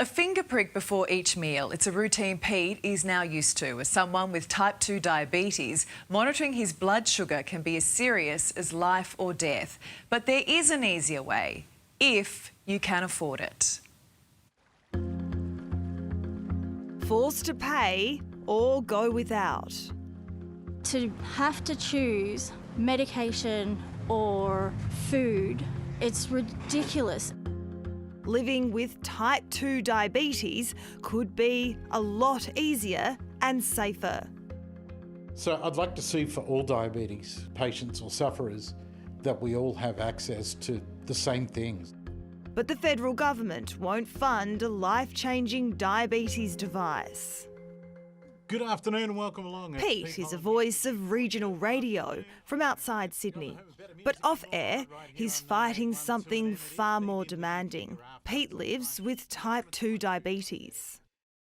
A finger prick before each meal. It's a routine Pete is now used to. As someone with type 2 diabetes, monitoring his blood sugar can be as serious as life or death. But there is an easier way, if you can afford it. Forced to pay or go without. To have to choose medication or food, it's ridiculous. Living with type 2 diabetes could be a lot easier and safer. So I'd like to see for all diabetes patients or sufferers that we all have access to the same things. But the federal government won't fund a life-changing diabetes device. Good afternoon and welcome along. Pete is a voice of regional radio from outside Sydney. But off-air, he's fighting something far more demanding. Pete lives with type 2 diabetes.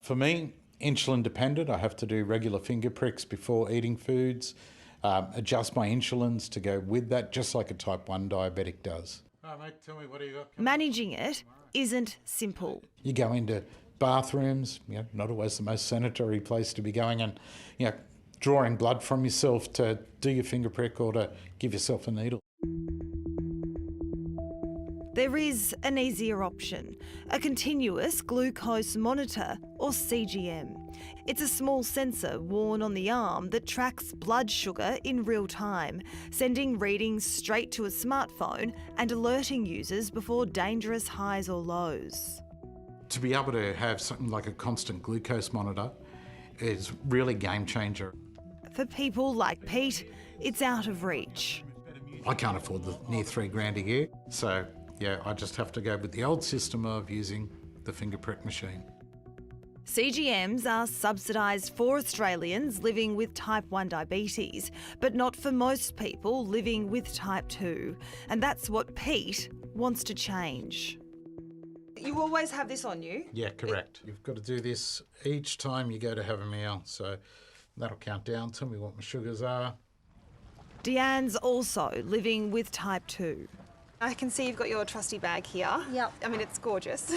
For me, insulin dependent, I have to do regular finger pricks before eating foods, adjust my insulins to go with that, just like a type 1 diabetic does. Mate, tell me, what do you got? Managing it isn't simple. You go into bathrooms, not always the most sanitary place to be going, and drawing blood from yourself to do your finger prick or to give yourself a needle. There is an easier option, a continuous glucose monitor or CGM. It's a small sensor worn on the arm that tracks blood sugar in real time, sending readings straight to a smartphone and alerting users before dangerous highs or lows. To be able to have something like a constant glucose monitor is really a game changer. For people like Pete, it's out of reach. I can't afford the near $3,000 a year, so I just have to go with the old system of using the finger prick machine. CGMs are subsidised for Australians living with type 1 diabetes, but not for most people living with type 2. And that's what Pete wants to change. You always have this on you? Yeah, correct. You've got to do this each time you go to have a meal, so that'll count down. Tell me what my sugars are. Deanne's also living with type 2. I can see you've got your trusty bag here. Yep. I mean, it's gorgeous.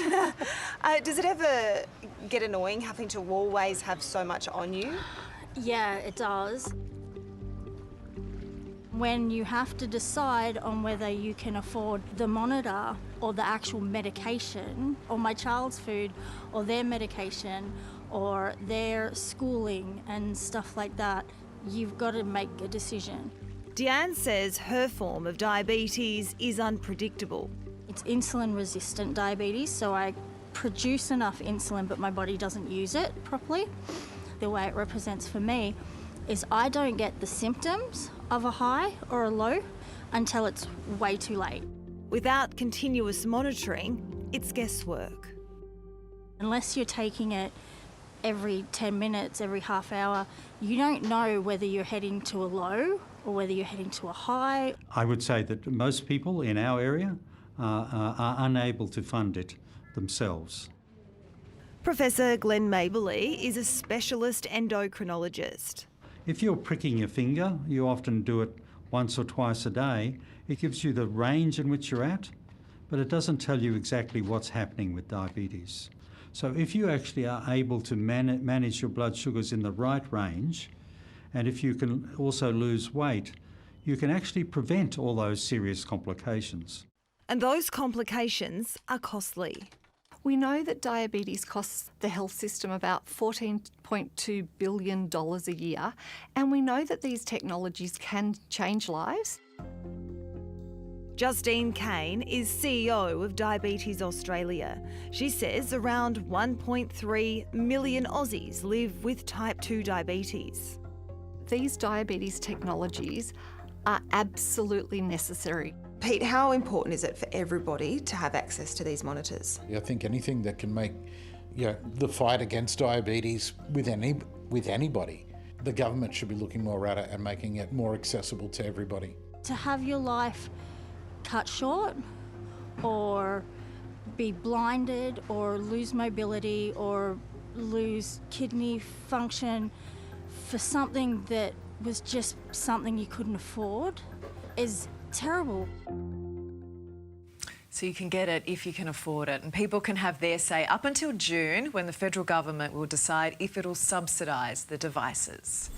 Does it ever get annoying having to always have so much on you? Yeah, it does. When you have to decide on whether you can afford the monitor or the actual medication, or my child's food, or their medication, or their schooling and stuff like that, you've got to make a decision. Deanne says her form of diabetes is unpredictable. It's insulin-resistant diabetes, so I produce enough insulin, but my body doesn't use it properly. The way it represents for me is I don't get the symptoms of a high or a low until it's way too late. Without continuous monitoring, it's guesswork. Unless you're taking it every 10 minutes, every half hour, you don't know whether you're heading to a low or whether you're heading to a high. I would say that most people in our area are unable to fund it themselves. Professor Glenn Maberly is a specialist endocrinologist. If you're pricking your finger, you often do it once or twice a day. It gives you the range in which you're at, but it doesn't tell you exactly what's happening with diabetes. So if you actually are able to manage your blood sugars in the right range, and if you can also lose weight, you can actually prevent all those serious complications. And those complications are costly. We know that diabetes costs the health system about $14.2 billion a year, and we know that these technologies can change lives. Justine Kane is CEO of Diabetes Australia. She says around 1.3 million Aussies live with type 2 diabetes. These diabetes technologies are absolutely necessary. Pete, how important is it for everybody to have access to these monitors? I think anything that can make the fight against diabetes with anybody, the government should be looking more at it and making it more accessible to everybody. To have your life cut short or be blinded or lose mobility or lose kidney function for something that was just something you couldn't afford is terrible. So you can get it if you can afford it, and people can have their say up until June, when the federal government will decide if it'll subsidise the devices.